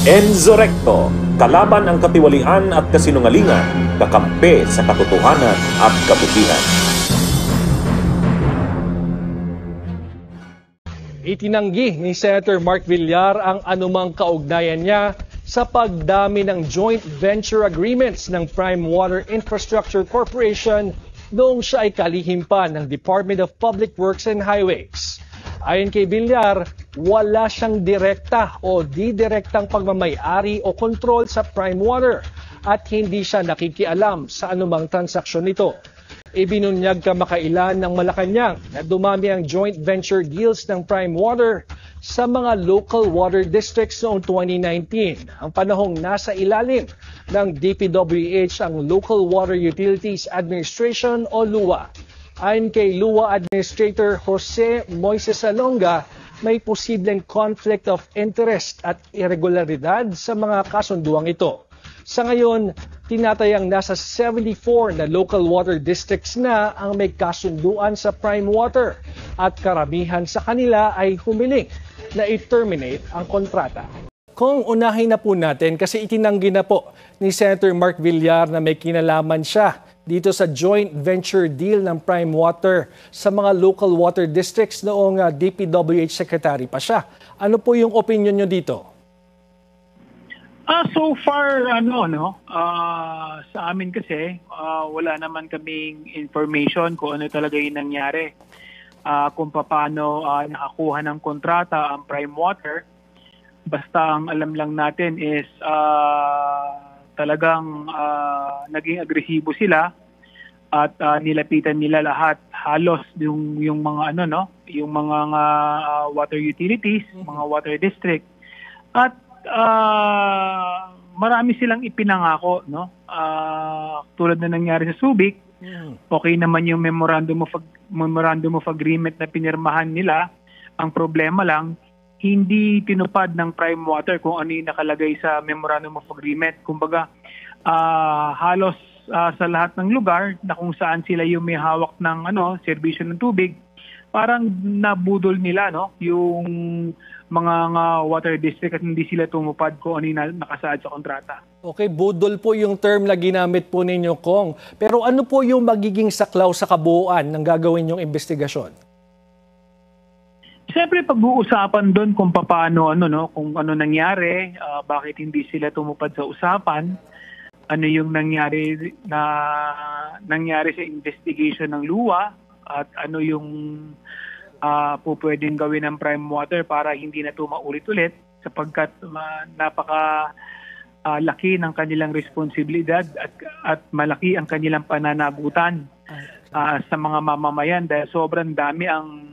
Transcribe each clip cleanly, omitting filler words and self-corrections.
Enzo Recto, kalaban ang katiwalian at kasinungalingan, kakampi sa katotohanan at kabutihan. Itinanggi ni Senator Mark Villar ang anumang kaugnayan niya sa pagdami ng joint venture agreements ng Prime Water Infrastructure Corporation noong siya ay kalihim pa ng Department of Public Works and Highways. Ayon kay Villar, wala siyang direkta o didirektang pagmamay-ari o kontrol sa Prime Water at hindi siya nakikialam sa anumang transaksyon nito. Ibinunyag kamakailan ng Malacanang na dumami ang joint venture deals ng Prime Water sa mga local water districts noong 2019, ang panahong nasa ilalim ng DPWH ang Local Water Utilities Administration o LUA. Ayon kay LUA Administrator Jose Moises Alonga, may posibleng conflict of interest at irregularidad sa mga kasunduang ito. Sa ngayon, tinatayang nasa 74 na local water districts na ang may kasunduan sa Prime Water at karamihan sa kanila ay humiling na i-terminate ang kontrata. Kung unahin na po natin kasi itinanggi na po ni Senator Mark Villar na may kinalaman siya dito sa joint venture deal ng Prime Water sa mga local water districts noong DPWH Secretary pa siya. Ano po yung opinion nyo dito? So far, sa amin kasi, wala naman kaming information kung ano talaga yung nangyari. Kung paano nakakuha ng kontrata ang Prime Water. Basta ang alam lang natin is talagang naging agresibo sila at nilapitan nila lahat halos yung mga yung mga water utilities, mga water district. At marami silang ipinangako, tulad na nangyari sa Subic. Okay naman yung memorandum of agreement na pinirmahan nila. Ang problema lang, hindi tinupad ng Prime Water kung ano yung nakalagay sa memorandum of agreement. Kumbaga, halos sa lahat ng lugar na kung saan sila yung may hawak ng serbisyo ng tubig, parang nabudol nila yung mga water district at hindi sila tumupad kung ano yung nakasaad sa kontrata. Okay, budol po yung term na ginamit po ninyo, Kong. Pero ano po yung magiging saklaw sa kabuuan ng gagawin yung investigasyon? Siyempre, pag-uusapan doon kung paano, kung ano nangyari, bakit hindi sila tumupad sa usapan, ano yung nangyari sa investigation ng LUA, at ano yung po pwedeng gawin ng Prime Water para hindi na ito maulit-ulit sapagkat laki ng kanilang responsibilidad at malaki ang kanilang pananagutan sa mga mamamayan dahil sobrang dami ang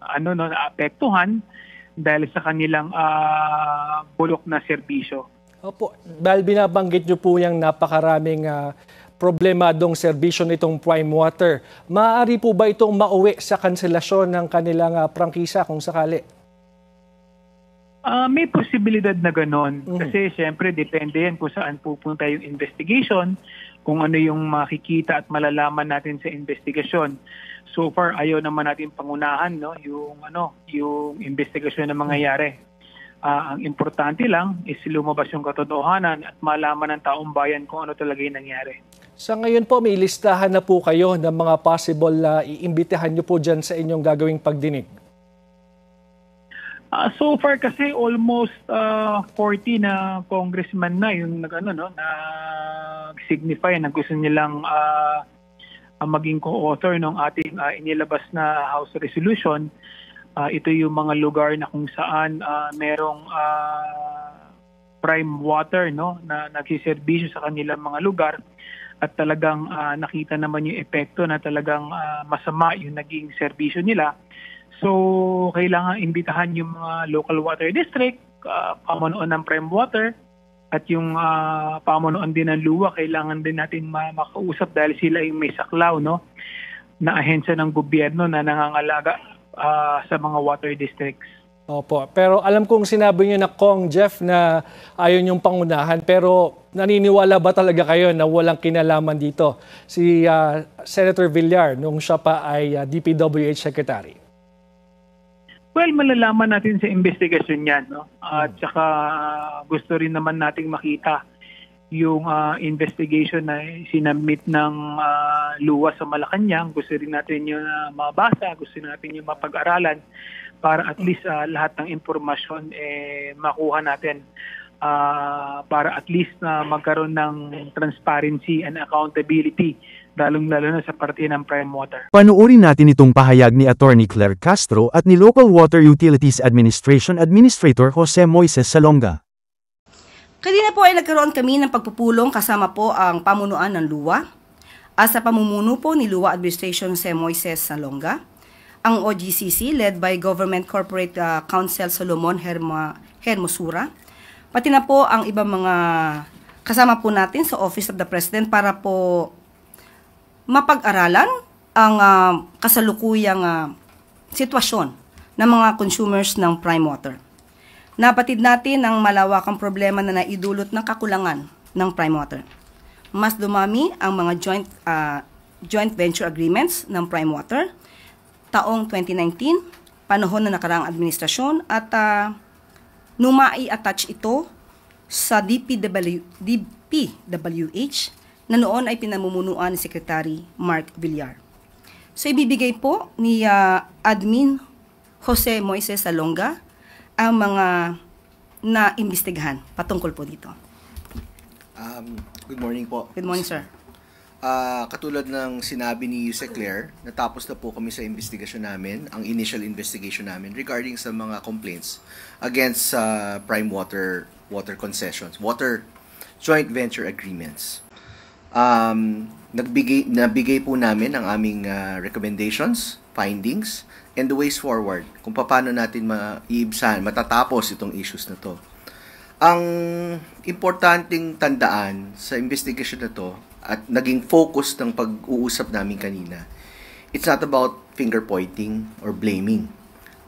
naapektuhan dahil sa kanilang bulok na serbisyo. Opo, dahil binabanggit nyo po yung napakaraming problemadong serbisyo nitong Prime Water, maaari po ba itong mauwi sa kanselasyon ng kanilang prangkisa kung sakali? May posibilidad na gano'n. Kasi siyempre depende yan kung saan pupunta yung investigation, kung ano yung makikita at malalaman natin sa investigasyon. So far, ayaw naman natin pangunahan yung investigasyon na mangyayari. Ang importante lang is lumabas yung katotohanan at malaman ng taong bayan kung ano talaga yung nangyari. Sa ngayon po, may listahan na po kayo ng mga possible na iimbitahan nyo po dyan sa inyong gagawing pagdinig? So far kasi almost 40 na congressman na yung nag-signify na gusto nilang maging co-author ng ating inilabas na House Resolution. Ito yung mga lugar na kung saan merong Prime Water na nagsiservisyo sa kanilang mga lugar at talagang nakita naman yung epekto na talagang masama yung naging serbisyo nila. So kailangan imbitahan yung mga local water district, pamunuan ng Prime Water at yung pamunuan din ng LUA. Kailangan din natin makausap dahil sila yung may saklaw na ahensya ng gobyerno na nangangalaga sa mga water districts. Opo, pero alam kong sinabi niyo na Kong Jeff na ayaw niyong pangunahan, pero naniniwala ba talaga kayo na walang kinalaman dito si Senator Villar nung siya pa ay DPWH Secretary? Well, malalaman natin sa investigasyon yan, no? At saka gusto rin naman nating makita yung investigation na sinabmit ng luwa sa Malacanang. Gusto rin natin yung mabasa, gusto natin yung mapag-aralan para at least lahat ng impormasyon makuha natin para at least magkaroon ng transparency and accountability lalong-lalo na sa parte ng Prime Water. Panuorin natin itong pahayag ni Attorney Claire Castro at ni Local Water Utilities Administration Administrator Jose Moises Salonga. Kanina po ay nagkaroon kami ng pagpupulong kasama po ang pamunuan ng LUWA. Sa pamumuno po ni LUWA Administration Jose Moises Salonga, ang OGCC led by Government Corporate Counsel Solomon Hermosura, pati na po ang ibang mga kasama po natin sa Office of the President para po mapag-aralan ang kasalukuyang sitwasyon ng mga consumers ng Prime Water. Napatid natin ang malawakang problema na naidulot ng kakulangan ng Prime Water. Mas dumami ang mga joint venture agreements ng Prime Water taong 2019, panahon na nakaraang administrasyon, at numai-attach ito sa DPWH na noon ay pinamumunuan ni Secretary Mark Villar. So ibibigay po ni Admin Jose Moises Salonga ang mga naimbestigahan patungkol po dito. Good morning po. Good morning, sir. Katulad ng sinabi ni Yuse Claire, natapos na po kami sa investigasyon namin, ang initial investigation namin regarding sa mga complaints against Prime Water concessions, water joint venture agreements. Nabigay po namin ang aming recommendations, findings, and the ways forward kung paano natin matatapos itong issues na to. Ang importanteng tandaan sa investigation na to at naging focus ng pag-uusap namin kanina, it's not about finger pointing or blaming.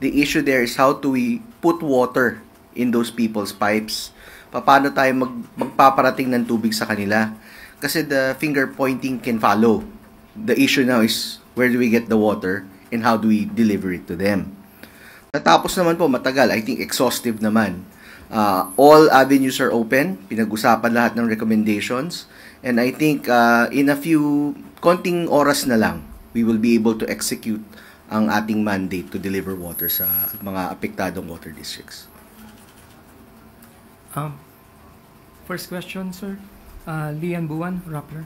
The issue there is how do we put water in those people's pipes? Paano tayo magpaparating ng tubig sa kanila? Kasi the finger pointing can follow. The issue now is where do we get the water and how do we deliver it to them? Natapos naman po, matagal. I think exhaustive naman. All avenues are open. Pinag-usapan lahat ng recommendations. And I think in a few, konting oras na lang, we will be able to execute ang ating mandate to deliver water sa mga apektadong water districts. First question, sir. Lian Buwan, Rappler.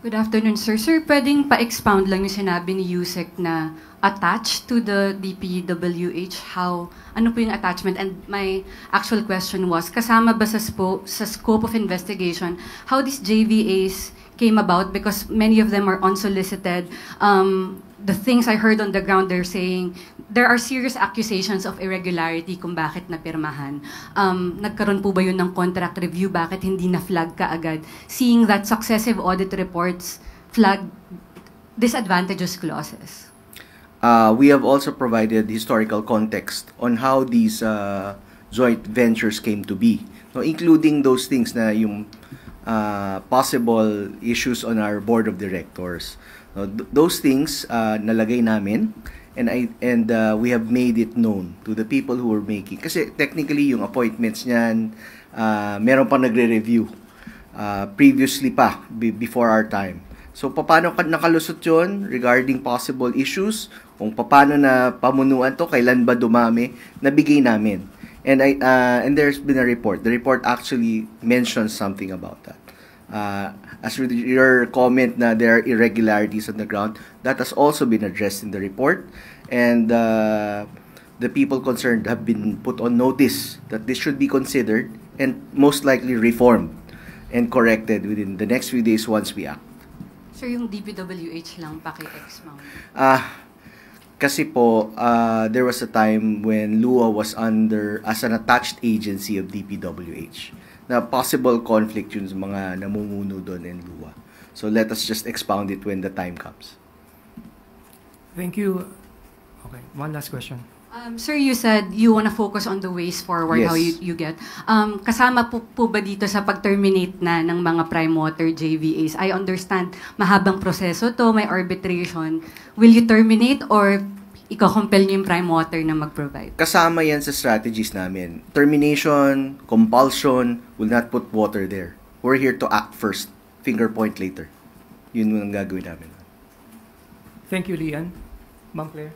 Good afternoon, sir. Sir, pwedeng pa-expound lang yung sinabi ni Yusek na attached to the DPWH, ano po yung attachment? And my actual question was, kasama ba sa scope of investigation, how these JVAs came about? Because many of them are unsolicited. The things I heard on the ground, they're saying there are serious accusations of irregularity kung bakit napirmahan. Nagkaroon po ba yun ng contract review? Bakit hindi na-flag kaagad? Seeing that successive audit reports flag disadvantageous clauses. We have also provided historical context on how these joint ventures came to be, no, including those things na yung possible issues on our board of directors. No, those things nalagay namin, and we have made it known to the people who were making. Kasi technically yung appointments niyan, meron pang nagre-review previously pa, before our time. So paano nakalusot yun regarding possible issues, kung paano na pamunuan to, kailan ba dumami, nabigay namin. And there's been a report. The report actually mentions something about that. As with your comment na there are irregularities on the ground, that has also been addressed in the report, and the people concerned have been put on notice that this should be considered and most likely reformed and corrected within the next few days once we act. Sir, yung DPWH lang paki-expound. Kasi po, there was a time when LUWA was under as an attached agency of DPWH. Na possible conflict yun sa mga namumuno doon in LUWA. So let us just expound it when the time comes. Thank you. Okay, one last question. Sir, you said you want to focus on the ways forward, Yes. how you get. Kasama po ba dito sa pag-terminate na ng mga Prime Water JVAs? I understand, mahabang proseso to, may arbitration. Will you terminate or iko-compel niyo yung Prime Water na mag-provide? Kasama yan sa strategies namin. Termination, compulsion, will not put water there. We're here to act first. Finger point later. Yun ang gagawin namin. Thank you, Lian. Ma'am Claire.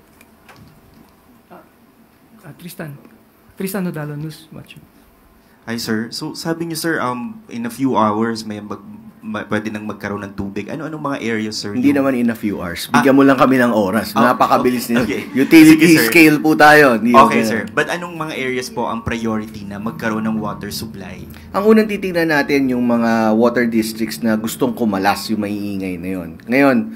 Tristan Odalo, News Watch. Hi sir. So sabi niyo sir, in a few hours pwede nang magkaroon ng tubig. Ano-anong mga areas sir? Hindi naman in a few hours. Bigyan mo lang kami ng oras. Napakabilis nito. Okay. Utility Sige, scale po tayo. Okay sir. But anong mga areas po ang priority na magkaroon ng water supply? Ang unang titingnan natin yung mga water districts na gustong kumalas yung maiingay na yun. Ngayon,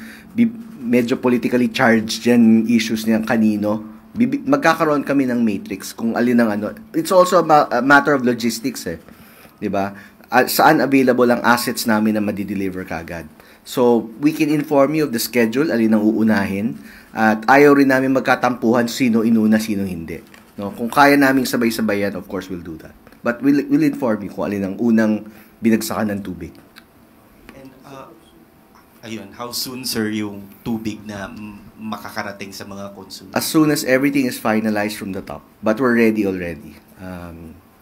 medyo politically charged yan issues niyan kanino. Magkakaroon kami ng matrix kung alin ang ano. It's also a matter of logistics 'di ba? Saan available ang assets namin na madi-deliver kagad. So, we can inform you of the schedule, alin ang uunahin, at ayaw rin namin magkatampuhan sino inuna, sino hindi. No? Kung kaya naming sabay-sabay yan, of course we'll do that. But we'll inform you kung alin ang unang binagsakan ng tubig. And how soon sir yung tubig na makakarating sa mga consumers? As soon as everything is finalized from the top. But we're ready already.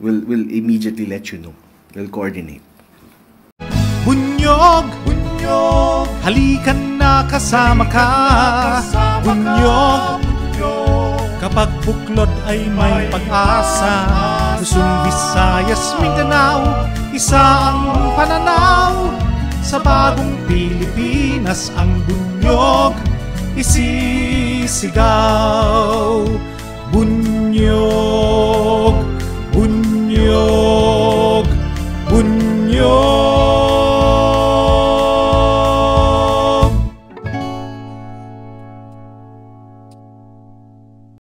We'll immediately let you know. We'll coordinate. Bunyog, halikan na kasama ka. Bunyog, kapag buklod ay may pag-asa. Luzon, Visayas, Mindanao, isa ang pananaw. Sa bagong Pilipinas ang bunyog isisigaw. Bunyog.